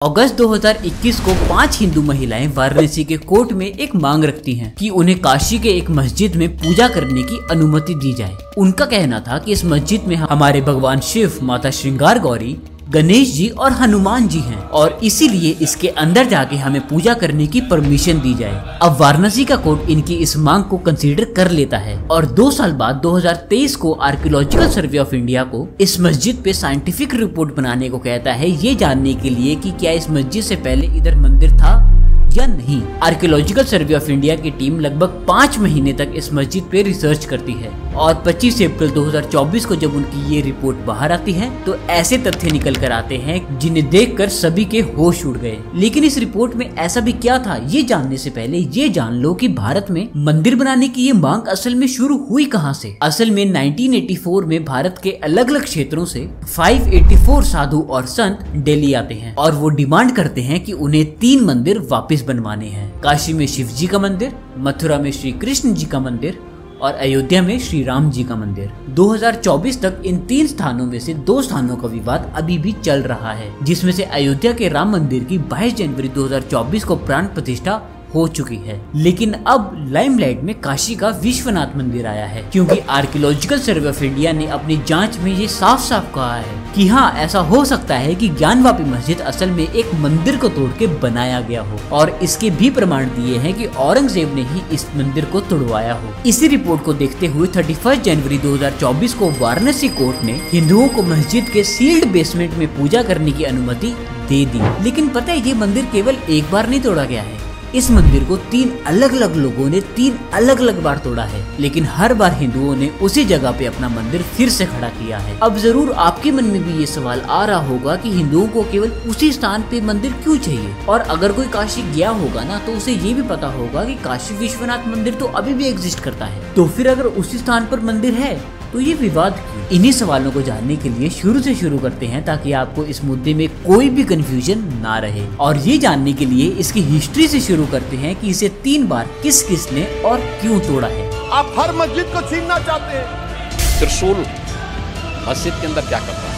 अगस्त 2021 को 5 हिंदू महिलाएं वाराणसी के कोर्ट में एक मांग रखती हैं कि उन्हें काशी के एक मस्जिद में पूजा करने की अनुमति दी जाए। उनका कहना था कि इस मस्जिद में हमारे भगवान शिव, माता श्रृंगार गौरी, गणेश जी और हनुमान जी हैं और इसीलिए इसके अंदर जाके हमें पूजा करने की परमिशन दी जाए। अब वाराणसी का कोर्ट इनकी इस मांग को कंसीडर कर लेता है और 2 साल बाद 2023 को आर्कियोलॉजिकल सर्वे ऑफ इंडिया को इस मस्जिद पे साइंटिफिक रिपोर्ट बनाने को कहता है, ये जानने के लिए कि क्या इस मस्जिद से पहले इधर मंदिर था या नहीं। आर्कियोलॉजिकल सर्वे ऑफ इंडिया की टीम लगभग 5 महीने तक इस मस्जिद पे रिसर्च करती है और 25 अप्रैल 2024 को जब उनकी ये रिपोर्ट बाहर आती है तो ऐसे तथ्य निकल कर आते हैं जिन्हें देखकर सभी के होश उड़ गए। लेकिन इस रिपोर्ट में ऐसा भी क्या था, ये जानने से पहले ये जान लो कि भारत में मंदिर बनाने की ये मांग असल में शुरू हुई कहाँ से। असल में 1984 में भारत के अलग अलग क्षेत्रों से 584 साधु और संत दिल्ली आते हैं और वो डिमांड करते हैं कि उन्हें 3 मंदिर वापस बनवाने हैं। काशी में शिव जी का मंदिर, मथुरा में श्री कृष्ण जी का मंदिर और अयोध्या में श्री राम जी का मंदिर। 2024 तक इन 3 स्थानों में से 2 स्थानों का विवाद अभी भी चल रहा है, जिसमें से अयोध्या के राम मंदिर की 22 जनवरी 2024 को प्राण प्रतिष्ठा हो चुकी है। लेकिन अब लाइमलाइट में काशी का विश्वनाथ मंदिर आया है, क्योंकि आर्कियोलॉजिकल सर्वे ऑफ इंडिया ने अपनी जांच में ये साफ साफ कहा है कि हाँ, ऐसा हो सकता है कि ज्ञानवापी मस्जिद असल में एक मंदिर को तोड़ के बनाया गया हो और इसके भी प्रमाण दिए हैं कि औरंगजेब ने ही इस मंदिर को तोड़वाया हो। इसी रिपोर्ट को देखते हुए 31 जनवरी 2024 को वाराणसी कोर्ट ने हिंदुओं को मस्जिद के सील्ड बेसमेंट में पूजा करने की अनुमति दे दी। लेकिन पता है, ये मंदिर केवल एक बार नहीं तोड़ा गया है। इस मंदिर को 3 अलग अलग लोगों ने 3 अलग अलग बार तोड़ा है, लेकिन हर बार हिंदुओं ने उसी जगह पे अपना मंदिर फिर से खड़ा किया है। अब जरूर आपके मन में भी ये सवाल आ रहा होगा कि हिंदुओं को केवल उसी स्थान पे मंदिर क्यों चाहिए, और अगर कोई काशी गया होगा ना तो उसे ये भी पता होगा कि काशी विश्वनाथ मंदिर तो अभी भी एग्जिस्ट करता है, तो फिर अगर उसी स्थान पर मंदिर है तो ये विवाद क्यों? इन्हीं सवालों को जानने के लिए शुरू से शुरू करते हैं ताकि आपको इस मुद्दे में कोई भी कंफ्यूजन ना रहे। और ये जानने के लिए इसकी हिस्ट्री से शुरू करते हैं कि इसे 3 बार किस किस ने और क्यों तोड़ा है। आप हर मस्जिद को छीनना चाहते हैं। त्रिशूल मस्जिद के अंदर क्या करता है?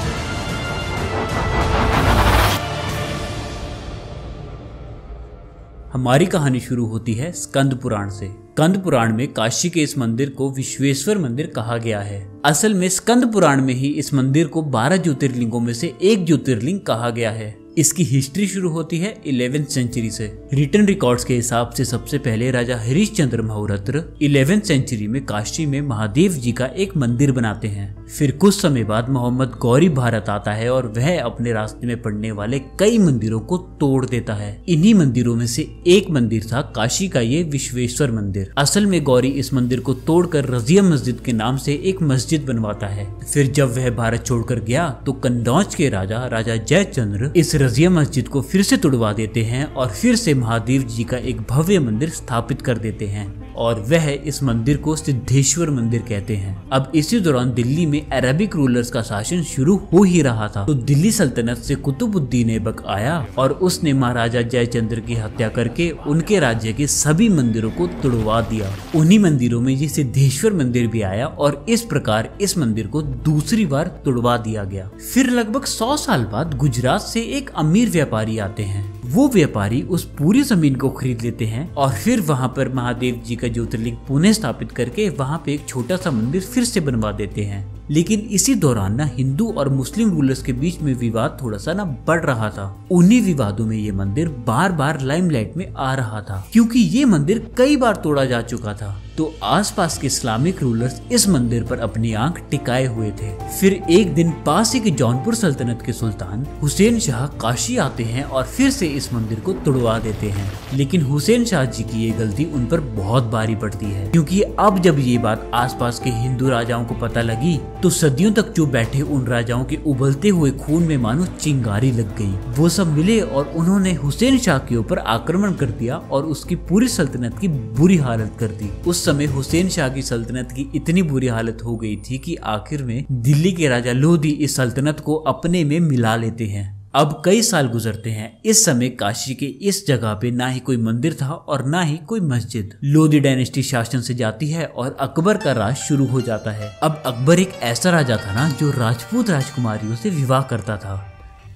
हमारी कहानी शुरू होती है स्कंद पुराण से। स्कंद पुराण में काशी के इस मंदिर को विश्वेश्वर मंदिर कहा गया है। असल में स्कंद पुराण में ही इस मंदिर को 12 ज्योतिर्लिंगों में से एक ज्योतिर्लिंग कहा गया है। इसकी हिस्ट्री शुरू होती है 11th सेंचुरी से। रिटन रिकॉर्ड्स के हिसाब से सबसे पहले राजा हरिश्चंद्र महोरत्र 11th सेंचुरी में काशी में महादेव जी का एक मंदिर बनाते हैं। फिर कुछ समय बाद मोहम्मद गौरी भारत आता है और वह अपने रास्ते में पड़ने वाले कई मंदिरों को तोड़ देता है। इन्हीं मंदिरों में से एक मंदिर था काशी का ये विश्वेश्वर मंदिर। असल में गौरी इस मंदिर को तोड़कर रजिया मस्जिद के नाम से एक मस्जिद बनवाता है। फिर जब वह भारत छोड़कर गया तो कन्नौज के राजा जयचंद्र इस रजिया मस्जिद को फिर से तुड़वा देते हैं और फिर से महादेव जी का एक भव्य मंदिर स्थापित कर देते हैं और वह इस मंदिर को सिद्धेश्वर मंदिर कहते हैं। अब इसी दौरान दिल्ली में अरबिक रूलर्स का शासन शुरू हो ही रहा था, तो दिल्ली सल्तनत से कुतुबुद्दीन ऐबक आया और उसने महाराजा जयचंद्र की हत्या करके उनके राज्य के सभी मंदिरों को तुड़वा दिया। उन्हीं मंदिरों में ये सिद्धेश्वर मंदिर भी आया और इस प्रकार इस मंदिर को दूसरी बार तुड़वा दिया गया। फिर लगभग 100 साल बाद गुजरात से एक अमीर व्यापारी आते हैं। वो व्यापारी उस पूरी जमीन को खरीद लेते हैं और फिर वहाँ पर महादेव जी का ज्योतिर्लिंग पुनः स्थापित करके वहाँ पे एक छोटा सा मंदिर फिर से बनवा देते हैं। लेकिन इसी दौरान ना हिंदू और मुस्लिम रूलर्स के बीच में विवाद थोड़ा सा ना बढ़ रहा था। उन्हीं विवादों में ये मंदिर बार बार लाइमलाइट में आ रहा था, क्योंकि ये मंदिर कई बार तोड़ा जा चुका था। तो आसपास के इस्लामिक रूलर्स इस मंदिर पर अपनी आंख टिकाए हुए थे। फिर एक दिन पास ही के जौनपुर सल्तनत के सुल्तान हुसैन शाह काशी आते हैं और फिर से इस मंदिर को तुड़वा देते हैं। लेकिन हुसैन शाह जी की ये गलती उन पर बहुत भारी पड़ती है, क्योंकि अब जब ये बात आसपास के हिंदू राजाओं को पता लगी तो सदियों तक जो बैठे उन राजाओं के उबलते हुए खून में मानो चिंगारी लग गई। वो सब मिले और उन्होंने हुसैन शाह के ऊपर आक्रमण कर दिया और उसकी पूरी सल्तनत की बुरी हालत कर दी। उस समय हुसैन शाह की सल्तनत की इतनी बुरी हालत हो गई थी कि आखिर में दिल्ली के राजा लोधी इस सल्तनत को अपने में मिला लेते हैं। अब कई साल गुजरते हैं। इस समय काशी के इस जगह पे ना ही कोई मंदिर था और ना ही कोई मस्जिद। लोधी डायनेस्टी शासन से जाती है और अकबर का राज शुरू हो जाता है। अब अकबर एक ऐसा राजा था ना जो राजपूत राजकुमारियों से विवाह करता था।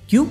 क्यों?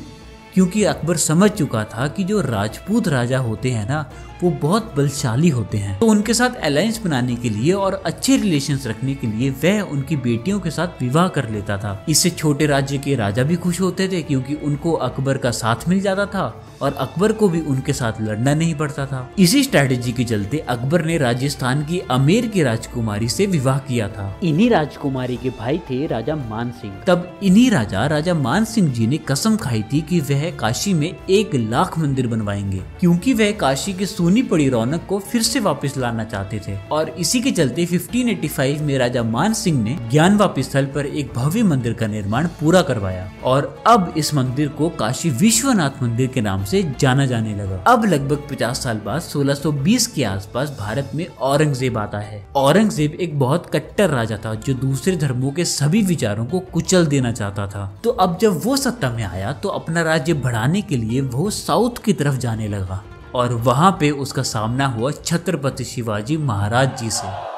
क्योंकि अकबर समझ चुका था कि जो राजपूत राजा होते हैं ना वो बहुत बलशाली होते हैं, तो उनके साथ अलायंस बनाने के लिए और अच्छे रिलेशंस रखने के लिए वह उनकी बेटियों के साथ विवाह कर लेता था। इससे छोटे राज्य के राजा भी खुश होते थे क्योंकि उनको अकबर का साथ मिल जाता था और अकबर को भी उनके साथ लड़ना नहीं पड़ता था। इसी स्ट्रेटेजी के चलते अकबर ने राजस्थान की अमेर की राजकुमारी से विवाह किया था। इन्हीं राजकुमारी के भाई थे राजा मान सिंह। तब इन्हीं राजा मान सिंह जी ने कसम खाई थी कि वह काशी में 1 लाख मंदिर बनवाएंगे, क्योंकि वह काशी की सूनी पड़ी रौनक को फिर से वापस लाना चाहते थे। और इसी के चलते 1585 में राजा मान सिंह ने ज्ञानवापी स्थल पर एक भव्य मंदिर का निर्माण पूरा करवाया और अब इस मंदिर को काशी विश्वनाथ मंदिर के नाम से जाना जाने लगा। अब लगभग 50 साल बाद 1620 के आसपास भारत में औरंगजेब आता है। औरंगजेब एक बहुत कट्टर राजा था जो दूसरे धर्मों के सभी विचारों को कुचल देना चाहता था। तो अब जब वो सत्ता में आया तो अपना राज्य बढ़ाने के लिए वो साउथ की तरफ जाने लगा और वहाँ पे उसका सामना हुआ छत्रपति शिवाजी महाराज जी से।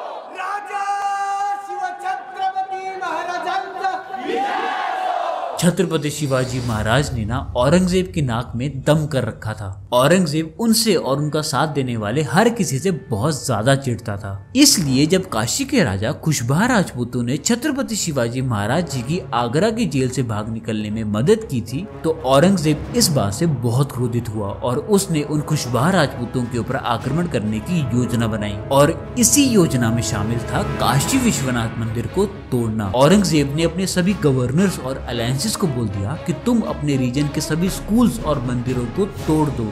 छत्रपति शिवाजी महाराज ने ना औरंगजेब की नाक में दम कर रखा था। औरंगजेब उनसे और उनका साथ देने वाले हर किसी से बहुत ज्यादा चिढ़ता था। इसलिए जब काशी के राजा खुशबहा राजपूतों ने छत्रपति शिवाजी महाराज जी की आगरा की जेल से भाग निकलने में मदद की थी तो औरंगजेब इस बात से बहुत क्रोधित हुआ और उसने उन खुशबहा राजपूतों के ऊपर आक्रमण करने की योजना बनाई और इसी योजना में शामिल था काशी विश्वनाथ मंदिर को तोड़ना। औरंगजेब ने अपने सभी गवर्नर्स और अलायंसेस को बोल दिया कि तुम अपने रीजन के सभी स्कूल्स और मंदिरों को तोड़ दो।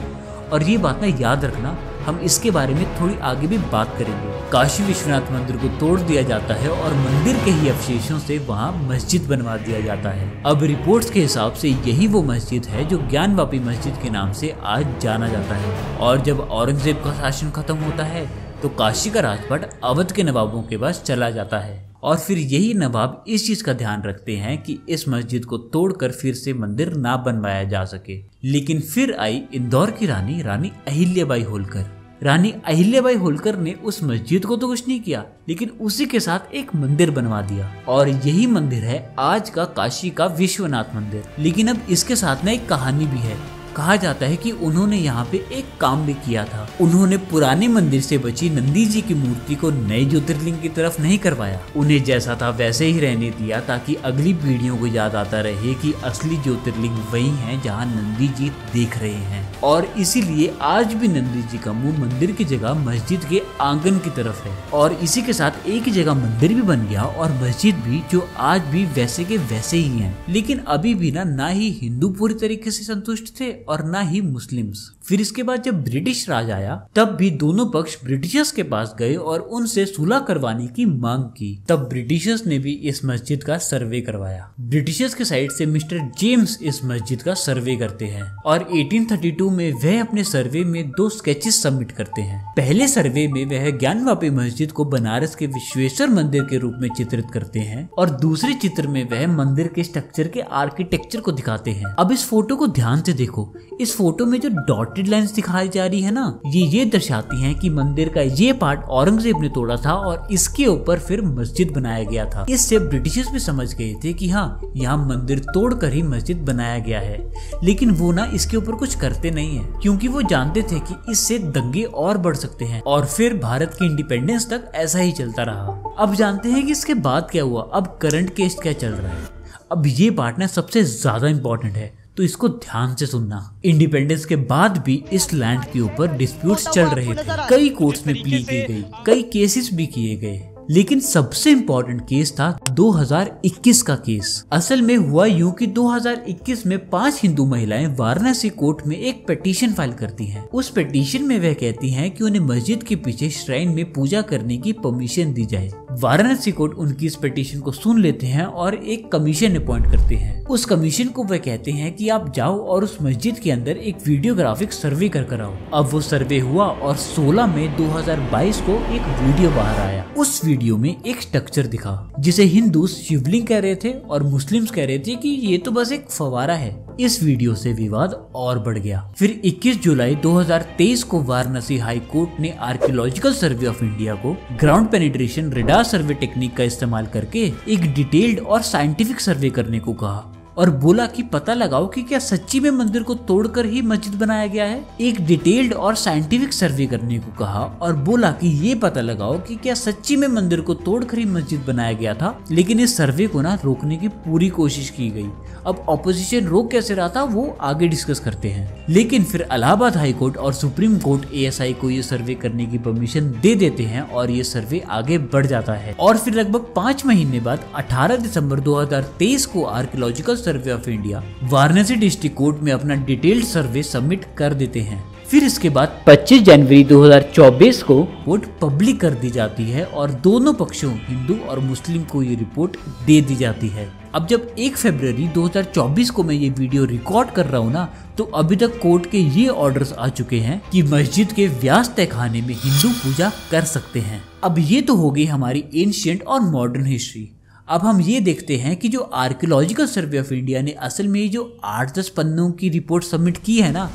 और ये बात ना याद रखना, हम इसके बारे में थोड़ी आगे भी बात करेंगे। काशी विश्वनाथ मंदिर को तोड़ दिया जाता है और मंदिर के ही अवशेषों से वहाँ मस्जिद बनवा दिया जाता है। अब रिपोर्ट्स के हिसाब से यही वो मस्जिद है जो ज्ञानवापी मस्जिद के नाम से आज जाना जाता है। और जब औरंगजेब का शासन खत्म होता है तो काशी का राजपाट अवध के नवाबों के पास चला जाता है और फिर यही नवाब इस चीज का ध्यान रखते हैं कि इस मस्जिद को तोड़कर फिर से मंदिर ना बनवाया जा सके। लेकिन फिर आई इंदौर की रानी अहिल्याबाई होलकर। रानी अहिल्याबाई होलकर ने उस मस्जिद को तो कुछ नहीं किया लेकिन उसी के साथ एक मंदिर बनवा दिया और यही मंदिर है आज का काशी का विश्वनाथ मंदिर। लेकिन अब इसके साथ ना एक कहानी भी है। कहा जाता है कि उन्होंने यहाँ पे एक काम भी किया था। उन्होंने पुराने मंदिर से बची नंदी जी की मूर्ति को नए ज्योतिर्लिंग की तरफ नहीं करवाया, उन्हें जैसा था वैसे ही रहने दिया ताकि अगली पीढ़ियों को याद आता रहे कि असली ज्योतिर्लिंग वही है जहाँ नंदी जी देख रहे हैं। और इसीलिए आज भी नंदी जी का मुंह मंदिर की जगह मस्जिद के आंगन की तरफ है और इसी के साथ एक जगह मंदिर भी बन गया और मस्जिद भी, जो आज भी वैसे के वैसे ही है। लेकिन अभी भी ना ही हिंदू पूरी तरीके से संतुष्ट थे और ना ही मुस्लिम्स। फिर इसके बाद जब ब्रिटिश राज आया तब भी दोनों पक्ष ब्रिटिशर्स के पास गए और उनसे सुलह करवाने की मांग की। तब ब्रिटिशर्स ने भी इस मस्जिद का सर्वे करवाया। ब्रिटिशर्स के साइड से मिस्टर जेम्स इस मस्जिद का सर्वे करते हैं और 1832 में वह अपने सर्वे में 2 स्केचेस सबमिट करते हैं। पहले सर्वे में वह ज्ञानवापी मस्जिद को बनारस के विश्वेश्वर मंदिर के रूप में चित्रित करते हैं और दूसरे चित्र में वह मंदिर के स्ट्रक्चर के आर्किटेक्चर को दिखाते हैं। अब इस फोटो को ध्यान से देखो। इस फोटो में जो डॉटेड लाइंस दिखाई जा रही है ना, ये दर्शाती हैं कि मंदिर का ये पार्ट औरंगजेब ने तोड़ा था और इसके ऊपर फिर मस्जिद बनाया गया था। इससे ब्रिटिशर्स भी समझ गए थे कि हाँ, यहाँ मंदिर तोड़कर ही मस्जिद बनाया गया है। लेकिन वो ना इसके ऊपर कुछ करते नहीं है क्योंकि वो जानते थे कि इससे दंगे और बढ़ सकते हैं और फिर भारत की इंडिपेंडेंस तक ऐसा ही चलता रहा। अब जानते हैं कि इसके बाद क्या हुआ। अब करंट केस क्या चल रहा है। अब ये पार्ट ना सबसे ज्यादा इम्पोर्टेंट है तो इसको ध्यान से सुनना। इंडिपेंडेंस के बाद भी इस लैंड के ऊपर डिस्प्यूट्स चल रहे थे। कई कोर्ट्स में प्ली की गई, कई केसेस भी किए गए, लेकिन सबसे इम्पोर्टेंट केस था 2021 का केस। असल में हुआ यूं कि 2021 में 5 हिंदू महिलाएं वाराणसी कोर्ट में एक पिटीशन फाइल करती हैं। उस पिटीशन में वह कहती हैं कि उन्हें मस्जिद के पीछे श्राइन में पूजा करने की परमिशन दी जाए। वाराणसी कोर्ट उनकी इस पिटीशन को सुन लेते हैं और एक कमीशन अपॉइंट करते हैं। उस कमीशन को वह कहते हैं कि आप जाओ और उस मस्जिद के अंदर एक वीडियोग्राफिक सर्वे कर आओ। अब वो सर्वे हुआ और 16 मई 2022 को एक वीडियो बाहर आया। उस वीडियो में एक स्ट्रक्चर दिखा जिसे हिंदू शिवलिंग कह रहे थे और मुस्लिम्स कह रहे थे कि ये तो बस एक फवारा है। इस वीडियो से विवाद और बढ़ गया। फिर 21 जुलाई 2023 को वाराणसी हाई कोर्ट ने आर्कियोलॉजिकल सर्वे ऑफ इंडिया को ग्राउंड पेनिट्रेशन रेडार सर्वे टेक्निक का इस्तेमाल करके एक डिटेल्ड और साइंटिफिक सर्वे करने को कहा और बोला कि पता लगाओ कि क्या सच्ची में मंदिर को तोड़कर ही मस्जिद बनाया गया है। एक डिटेल्ड और साइंटिफिक सर्वे करने को कहा और बोला कि ये पता लगाओ कि क्या सच्ची में मंदिर को तोड़कर ही मस्जिद बनाया गया था। लेकिन इस सर्वे को ना रोकने की पूरी कोशिश की गई। अब ऑपोजिशन रोक कैसे रहा था वो आगे डिस्कस करते हैं। लेकिन फिर इलाहाबाद हाई कोर्ट और सुप्रीम कोर्ट ASI को ये सर्वे करने की परमिशन दे देते हैं और ये सर्वे आगे बढ़ जाता है। और फिर लगभग 5 महीने बाद 18 दिसंबर 2023 को archaeological survey of India Varanasi district court में अपना डिटेल्ड सर्वे सबमिट कर देते हैं। फिर इसके बाद 25 जनवरी 2024 को रिपोर्ट पब्लिक कर दी जाती है और दोनों पक्षों हिंदू और मुस्लिम को ये रिपोर्ट दे दी जाती है। अब जब 1 फरवरी 2024 को मैं ये वीडियो रिकॉर्ड कर रहा हूँ ना, तो अभी तक कोर्ट के ये ऑर्डर्स आ चुके हैं कि मस्जिद के व्यास तहखाने में हिंदू पूजा कर सकते हैं। अब ये तो हो गई हमारी एंशिएंट और मॉडर्न हिस्ट्री। अब हम ये देखते हैं कि जो आर्कियोलॉजिकल सर्वे ऑफ इंडिया ने असल में जो 8-10 पन्नों की रिपोर्ट सबमिट की है ना,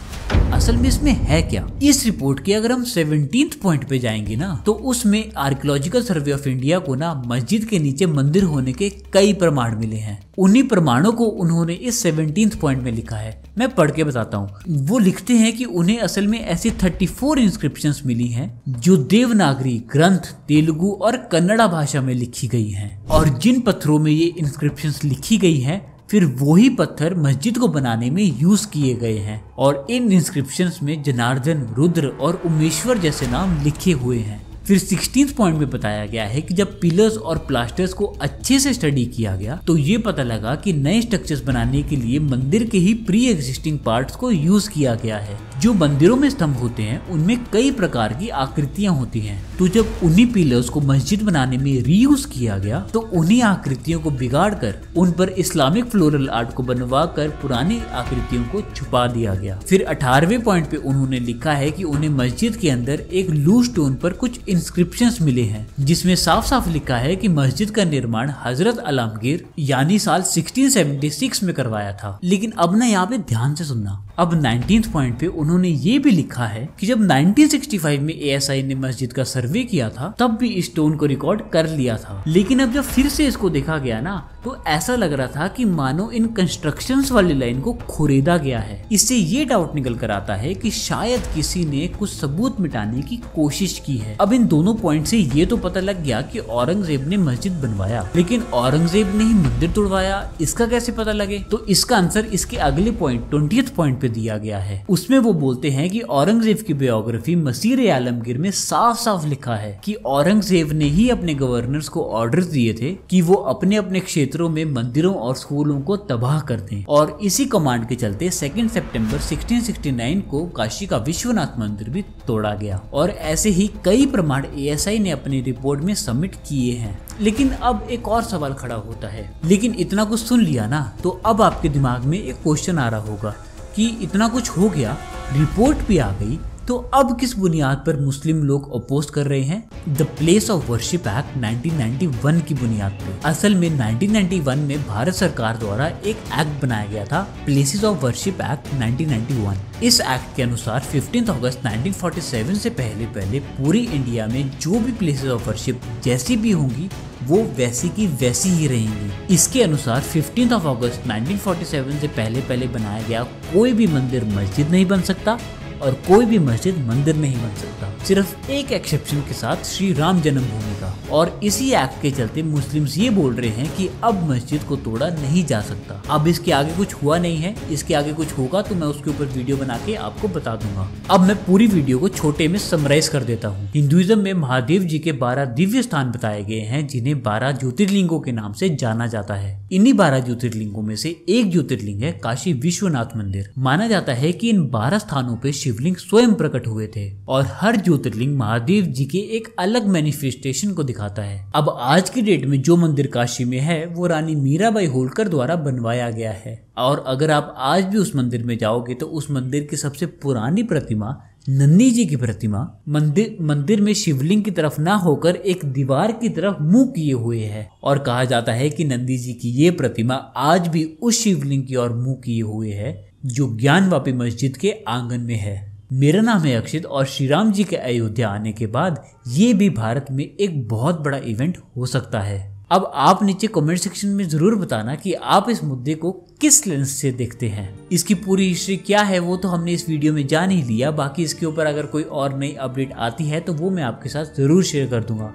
असल में इसमें है क्या। इस रिपोर्ट के अगर हम 17th पॉइंट पे जाएंगे ना, तो उसमें आर्कियोलॉजिकल सर्वे ऑफ इंडिया को ना मस्जिद के नीचे मंदिर होने के कई प्रमाण मिले हैं। उन्हीं प्रमाणों को उन्होंने इस 17th पॉइंट में लिखा है। मैं पढ़ के बताता हूँ। वो लिखते हैं कि उन्हें असल में ऐसी 34 इंस्क्रिप्शंस मिली हैं जो देवनागरी, ग्रंथ, तेलुगु और कन्नड़ा भाषा में लिखी गई हैं। और जिन पत्थरों में ये इंस्क्रिप्शंस लिखी गई हैं, फिर वही पत्थर मस्जिद को बनाने में यूज किए गए हैं। और इन इंस्क्रिप्शंस में जनार्दन, रुद्र और उमेश्वर जैसे नाम लिखे हुए हैं। फिर 16th पॉइंट में बताया गया है कि जब पिलर्स और प्लास्टर्स को अच्छे से स्टडी किया गया तो ये पता लगा कि नए स्ट्रक्चर्स बनाने के लिए मंदिर के ही प्री एग्जिस्टिंग पार्ट्स को यूज किया गया है। जो मंदिरों में स्तंभ होते हैं उनमें कई प्रकार की आकृतियां होती हैं, तो जब उन्हीं पिलर्स को मस्जिद बनाने में रीयूज किया गया तो उन्हीं आकृतियों को बिगाड़ कर उन पर इस्लामिक फ्लोरल आर्ट को बनवा कर पुरानी आकृतियों को छुपा दिया गया। फिर 18वें पॉइंट पे उन्होंने लिखा है कि उन्हें मस्जिद के अंदर एक लूज स्टोन पर कुछ इंस्क्रिप्शंस मिले हैं, जिसमें साफ साफ लिखा है कि मस्जिद का निर्माण हजरत आलमगीर यानी साल 1676 में करवाया था। लेकिन अब ना यहाँ पे ध्यान से सुनना। अब 19th पॉइंट पे उन्होंने ये भी लिखा है कि जब 1965 में ASI ने मस्जिद का सर्वे किया था तब भी इस स्टोन को रिकॉर्ड कर लिया था। लेकिन अब जब फिर से इसको देखा गया ना, तो ऐसा लग रहा था कि मानो इन कंस्ट्रक्शंस वाली लाइन को खुरेदा गया है। इससे ये डाउट निकल कर आता है कि शायद किसी ने कुछ सबूत मिटाने की कोशिश की है। अब इन दोनों पॉइंट से ये तो पता लग गया कि औरंगजेब ने मस्जिद बनवाया, लेकिन औरंगजेब ने ही मंदिर तोड़वाया, इसका कैसे पता लगे? तो इसका आंसर इसके अगले पॉइंट 20th पॉइंट पे दिया गया है। उसमें वो बोलते हैं कि औरंगजेब की बायोग्राफी मसीर आलमगीर में साफ साफ लिखा है कि औरंगजेब ने ही अपने गवर्नर्स को ऑर्डर दिए थे कि वो अपने अपने क्षेत्रों में मंदिरों और स्कूलों को तबाह कर दें। और इसी कमांड के चलते 2 सितंबर 1669 को काशी का विश्वनाथ मंदिर भी तोड़ा गया। और ऐसे ही कई प्रमाण ASI ने अपनी रिपोर्ट में सबमिट किए हैं। लेकिन अब एक और सवाल खड़ा होता है। लेकिन इतना कुछ सुन लिया ना, तो अब आपके दिमाग में एक क्वेश्चन आ रहा होगा कि इतना कुछ हो गया, रिपोर्ट भी आ गई, तो अब किस बुनियाद पर मुस्लिम लोग अपोज कर रहे हैं? The place of worship act 1991 की बुनियाद पर। असल में 1991 में भारत सरकार द्वारा एक एक्ट बनाया गया था, प्लेसेस ऑफ वर्शिप एक्ट 1991। इस एक्ट के अनुसार 15 अगस्त 1947 से पहले पूरी इंडिया में जो भी प्लेसेस ऑफ वर्शिप जैसी भी होंगी वो वैसी की वैसी ही रहेंगी। इसके अनुसार 15 अगस्त 1947 से पहले बनाया गया कोई भी मंदिर मस्जिद नहीं बन सकता और कोई भी मस्जिद मंदिर नहीं बन सकता, सिर्फ एक एक्सेप्शन के साथ श्री राम जन्मभूमि का। और इसी एक्ट के चलते मुस्लिम्स ये बोल रहे हैं कि अब मस्जिद को तोड़ा नहीं जा सकता। अब इसके आगे कुछ हुआ नहीं है, इसके आगे कुछ होगा तो मैं उसके ऊपर वीडियो बना के आपको बता दूंगा। अब मैं पूरी वीडियो को छोटे में समराइज कर देता हूँ। हिंदुइज्म में महादेव जी के 12 दिव्य स्थान बताए गए हैं, जिन्हें 12 ज्योतिर्लिंगों के नाम से जाना जाता है। इन्हीं 12 ज्योतिर्लिंगों में से एक ज्योतिर्लिंग है काशी विश्वनाथ मंदिर। माना जाता है कि इन 12 स्थानों पे शिवलिंग स्वयं प्रकट हुए थे और हर ज्योतिर्लिंग महादेव जी के एक अलग मैनिफेस्टेशन को दिखाता है। अब आज की डेट में जो मंदिर काशी में है वो रानी मीराबाई होलकर द्वारा बनवाया गया है। और अगर आप आज भी उस मंदिर में जाओगे तो उस मंदिर की सबसे पुरानी प्रतिमा नंदी जी की प्रतिमा मंदिर में शिवलिंग की तरफ ना होकर एक दीवार की तरफ मुंह किए हुए है। और कहा जाता है कि नंदी जी की ये प्रतिमा आज भी उस शिवलिंग की ओर मुंह किए हुए है जो ज्ञानवापी मस्जिद के आंगन में है। मेरा नाम है अक्षित और श्री राम जी के अयोध्या आने के बाद ये भी भारत में एक बहुत बड़ा इवेंट हो सकता है। अब आप नीचे कमेंट सेक्शन में जरूर बताना कि आप इस मुद्दे को किस लेंस से देखते हैं। इसकी पूरी हिस्ट्री क्या है वो तो हमने इस वीडियो में जान ही लिया, बाकी इसके ऊपर अगर कोई और नई अपडेट आती है तो वो मैं आपके साथ जरूर शेयर कर दूंगा।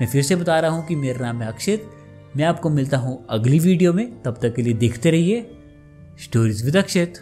मैं फिर से बता रहा हूँ कि मेरा नाम है अक्षित। मैं आपको मिलता हूँ अगली वीडियो में, तब तक के लिए देखते रहिए स्टोरीज विद अक्षित।